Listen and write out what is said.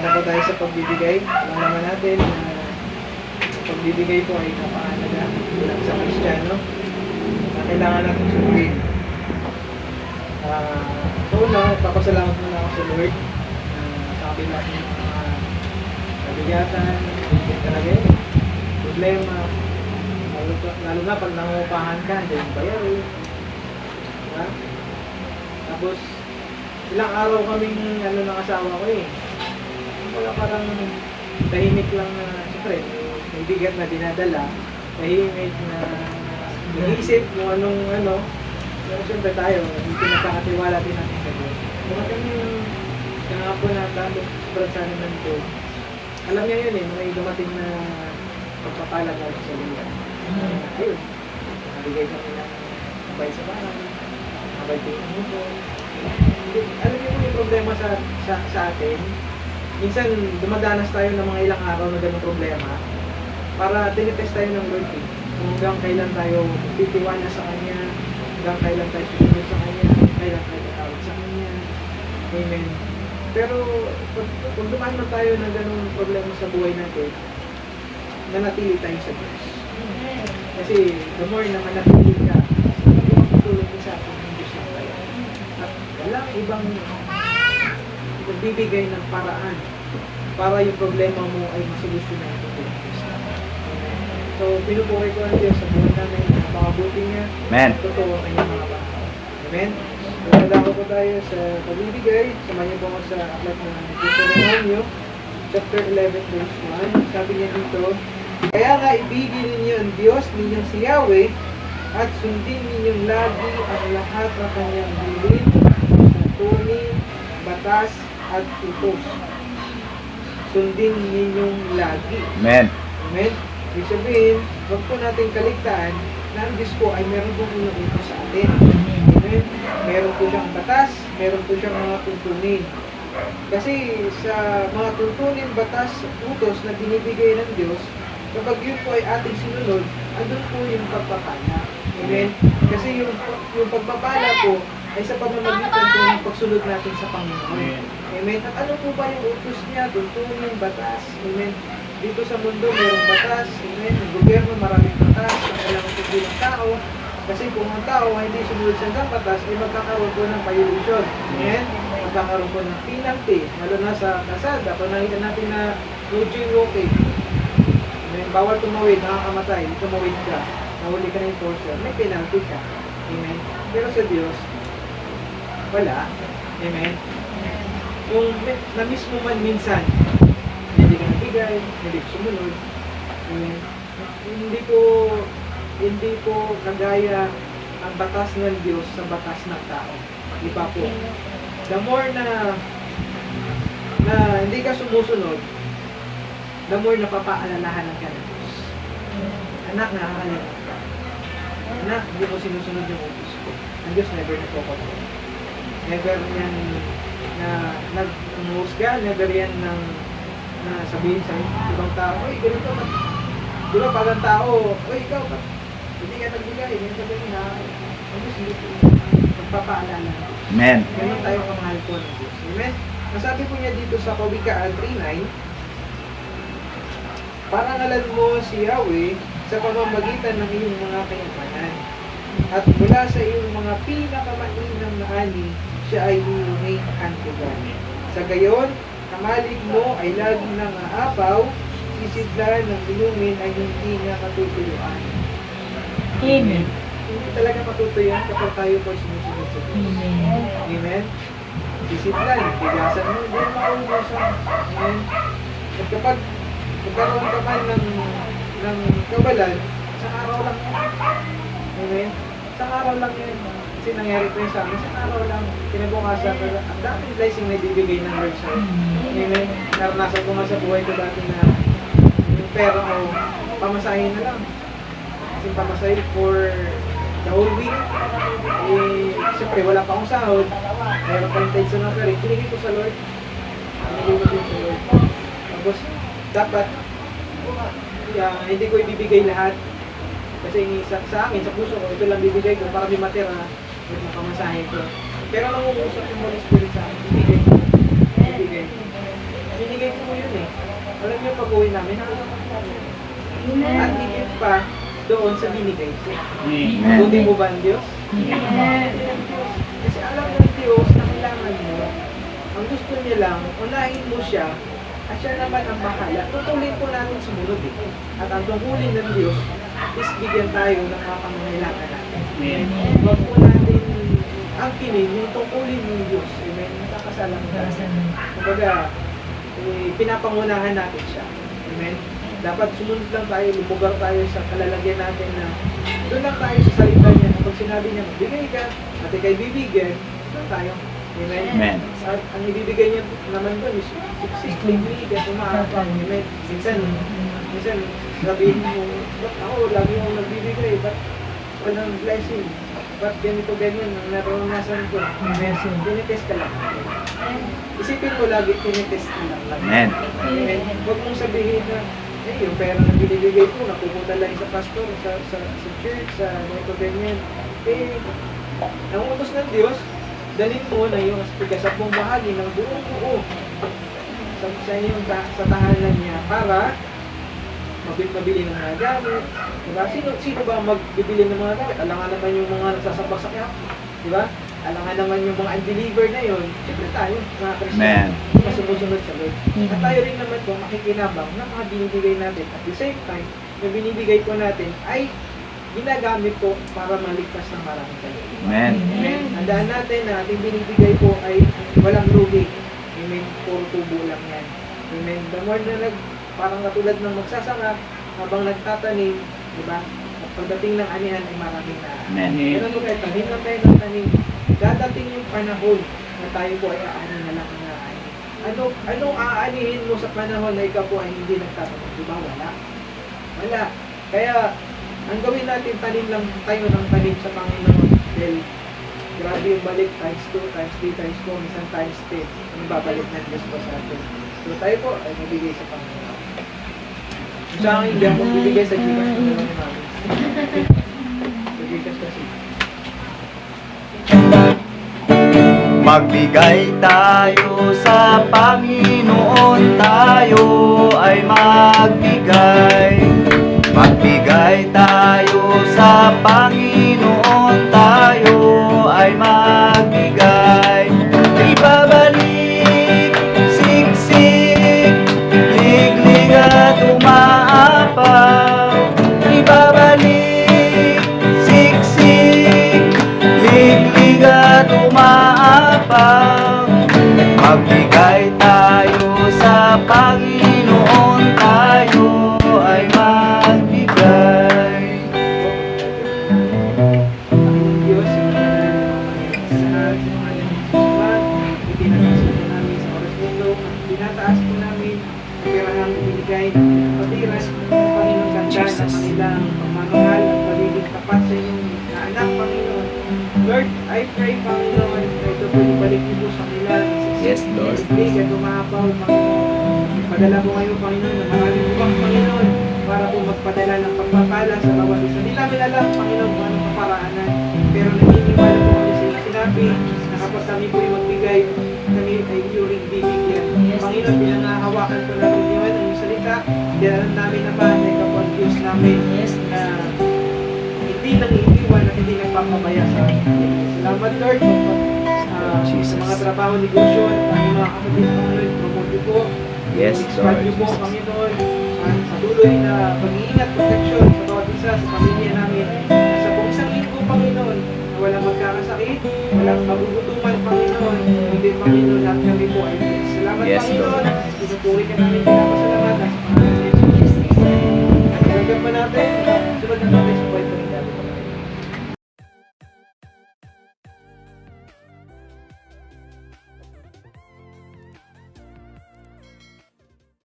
Sana po tayo sa pagbibigay. Alam naman natin na pagbibigay po ay napakahalaga bilang sa Kristiyano na kailangan natin sundin. So una, papasalamat muna ako sa Lord sa kabila ng mga nabigatan, talaga yun. Problema, lalo na pag nangungupahan ka, hindi yung bayar eh. Diba? Tapos, ilang araw kaming ng asawa ko eh. Wala parang tahimik lang na, siyempre, may bigat na dinadala, tahimik na nag-iisip kung anong pero siyempre tayo, hindi pinagkakatiwala din natin sa Diyos. Dumating yung kahapon na tapos sobrang sana ng Diyos. Alam niya yun eh, may dumating na pagpapalag ako sa Liya. Ayun, nabigay kami ng abay sa bahay, abay tingin mo po. Alam niyo yung problema sa atin, minsan dumadanas tayo ng mga ilang araw na ganung problema para tinitest tayo ng Lord eh. Kung hanggang kailan tayo titiwala sa Kanya, hanggang kailan tayo susunod sa Kanya, kailan tayo tatawag sa Kanya. Amen. Pero kung dumaan na tayo ng ganung problema sa buhay natin, nanatili tayo sa Diyos. Kasi the more na manatili ka, matutulog mo sa atin ng Diyos na tayo. At walang ibang magbibigay ng paraan para yung problema mo ay masolusyonan ng Diyos. So, pinupukay ko ang Diyos sa buhay namin, napakabuti niya. Amen. Totoo ang kanyang mga bata. Amen. Magandako po tayo sa pagbibigay. Samahan po ako sa aklat ng Deuteronomio, chapter 11, verse 1. Sabi niya dito, kaya nga ibigin ninyo ang Diyos ninyong si Yahweh at sundin ninyong lagi ang lahat ng kanyang bilin, tuntunin, batas at utos. Sundin ninyong lagi. Amen. Amen. Ibig sabihin, huwag po natin kaligtaan na ang Diyos po ay meron pong utos sa atin. Amen. Meron po siyang batas, meron po siyang mga tuntunin. Kasi sa mga tuntunin, batas, utos na binibigay ng Diyos, kapag yun po ay ating sinunod, andun po yung pagpapala. Amen? Kasi yung pagpapala po ay sa pamamagitan po ng pagsunod natin sa Panginoon. Amen? At ano po ba yung utos niya? Tuntunin, batas. Amen? Dito sa mundo, mayroong batas. Amen? Ang gobyerno, maraming batas. Ang kailangan po ng tao. Kasi kung ang tao ay hindi sumunod sa batas, ay magkakaroon po ng violation. Amen? Magkakaroon po ng penalty. Lalo na sa kasada, kung nakita natin na no jaywalking, bawal tumawid, nakakamatay, tumawid ka, nahuli ka ng enforcer, may penalty ka. Amen? Pero sa Diyos, wala. Amen? Kung na-miss mo man minsan, hindi ka nabigay, hindi ka sumunod, amen? Hindi ko kagaya ang batas ng Diyos sa batas ng tao. Iba po. The more na hindi ka sumusunod, the more napapaalalahanan ka ng Diyos. Anak, nakakalimutan ka. Anak, hindi mo sinusunod yung utos ko. Ang Diyos never nagpo-control. Never yan na nag-umusga, never yan na sabihin sa ibang tao, oy, ganito ba? Di ba, pag ang tao, oy, ikaw, hindi ka nagbigay, yung sabihin na, ang Diyos hindi po magpapaalala ng Diyos. Amen. Ganun tayo kamahal po ng Diyos. Amen? Masabi po niya dito sa Kawikaan 3:9, parangalan mo si Yahweh sa pamamagitan ng iyong mga kayamanan. At mula sa iyong mga pinakamainam na ani, siya ay iuning hantugan. Sa gayon, kamalig mo ay lagi nang aapaw, sisidlan ng inumin ay hindi niya matutuluan. Amen. Hindi talaga matutuluan kapag tayo po sinusunod sa Diyos. Amen. Amen? Sisidlan, bigasan mo, hindi maubusan. Amen? At kapag magkaroon ka man ng kabalan, isang araw lang yan. Amen? Isang araw lang yan. Kasi nangyari ko yun sa amin, isang araw lang. Kinabukasan, ang daming blessing na ibibigay ng Lord sa'yo. Amen? Naranasan ko nga sa buhay ko dati na yung pera ko, pamasahin na lang. Kasi pamasahin for the whole week. Eh, siyempre, wala pa akong sahod. Meron pa yung tension ng pera. Pinigay ko sa Lord. Pinigay ko din sa Lord. Tapos, dapat hindi ko ibibigay lahat kasi sa akin, sa puso ko, ito lang bibigay ko para may matira at mapamasahe ko. Pero nangungusap yung Holy Spirit sa akin, ibigay. binigay ko yun eh. Alam niyo, pag-uwi namin, at higit pa doon sa binigay ko. Buti mo ba ang Diyos? Kasi alam ng Diyos na kailangan mo. Ang gusto niya lang, unahin mo siya, at siya naman ang bahala. Tutuloy po natin sumunod eh. At ang tungkulin ng Diyos is bigyan tayo ng mga pangangailangan natin. Huwag po natin angkinin yung tungkulin ng Diyos. Amen. Nakakasalang tayo. Kumbaga, pinapangunahan natin siya. Amen. Dapat sumunod lang tayo, lumugar tayo sa kalalagyan natin na doon lang tayo sa salita niya. Kapag sinabi niya, magbigay ka, at ikay bibigyan, doon tayo. Amen. Amen. At ang ibibigay niya naman doon is simpleng at umaapang. Amen. Minsan, sabihin mo, ba't ako lagi akong nagbibigay? Ba't walang blessing? Ba't ganito ganyan ang naranasan ko? Amen. Tinitest ka lang. Isipin mo lagi, tinitest ka lang. Amen. Amen. Huwag mong sabihin na, yung pera na binibigay ko, napupunta lang sa pastor, sa church, sa ganito ganyan. Ang utos ng Diyos, dalhin mo na yung ikasapong bahagi ng buong buo sa inyong sa tahanan niya para mabili ng mga gamit. Diba? Sino ba magbibili ng mga gamit? Alangan naman yung mga nagsasabak sa kaya. Diba? Alangan naman yung mga undelivered na yun. Siyempre tayo, mga Kristiyan, masumusunod sa Lord. At tayo rin naman po makikinabang na mga binibigay natin. At the same time, yung binibigay po natin ay ginagamit po para maligtas ng maraming tayo. Amen. Amen. Handaan natin na ating binibigay po ay walang lugi. Amen. Puro tubo lang yan. Amen. The more na parang katulad ng magsasaka, habang nagtatanim, di ba? At pagdating ng anihan ay maraming na. Amen. Ganun po kayo, tanim lang tayo ng tanim. Dadating yung panahon na tayo po ay aani na lang ang aani. Anong aanihin mo sa panahon na ikaw po ay hindi nagtatanim? Di ba? Wala. Kaya, ang gawin natin, tanim lang tayo ng tanim sa Panginoon. Dahil, grabe yung balik, times 2, times 3, times 4, minsan times 10. Ang babalik ng Diyos po sa atin. So tayo po ay mabigay sa Panginoon. Sa akin, hindi ako bibigay sa Gcash ko naman ni Mami. Sa Gcash kasi. Magbigay tayo sa Panginoon, tayo ay magbigay. Magbigay tayo sa Panginoon, tayo ay magbigay. Ibabalik, siksik, liglig at umaapaw. Ibabalik, siksik, liglig at umaapaw. Magbigay tayo sa Panginoon, tayo ay magbigay. Panginoon Diyos, sa mga nagsusulat, itinataas po namin sa oras nito, tinataas po namin ang pirahang binigay ng patiras, Panginoon, ganda sa kanilang pagmamahal at pagiging tapat sa inyong na anak, Panginoon. Lord, I pray, Panginoon, na ito po ibalik niyo po sa kanila. Yes, Lord. Big at umapaw, Panginoon. Padala po kayo, Panginoon, ng maraming bubang, Panginoon, para po magpadala ng pagpapala sa bawat isa. Hindi namin alam, Panginoon, kung anong kaparaanan. Pero naniniwala po kami sa inyong sinabi na kapag kami po yung magbigay, kami ay iyong bibigyan. Panginoon, pinangahawakan po namin yung inyong salita. Hindi alam namin naman na ikaw po ang Diyos namin na hindi nangiiwan at hindi nagpapabaya sa amin. Salamat, Lord, sa mga trabaho, negosyo, at aming mga kapatid, Panginoon, promote po. Yes, Expand niyo po, Panginoon, at sa tuloy na pag-iingat, protection sa bawat isa, sa pamilya namin. Sa buong isang linggo, Panginoon, na walang magkakasakit, walang magugutuman, Panginoon, kundi, Panginoon, lahat kami po ay blessed. Salamat, Yes, Panginoon. Lord. Pinupuri ka namin, pinapasalamat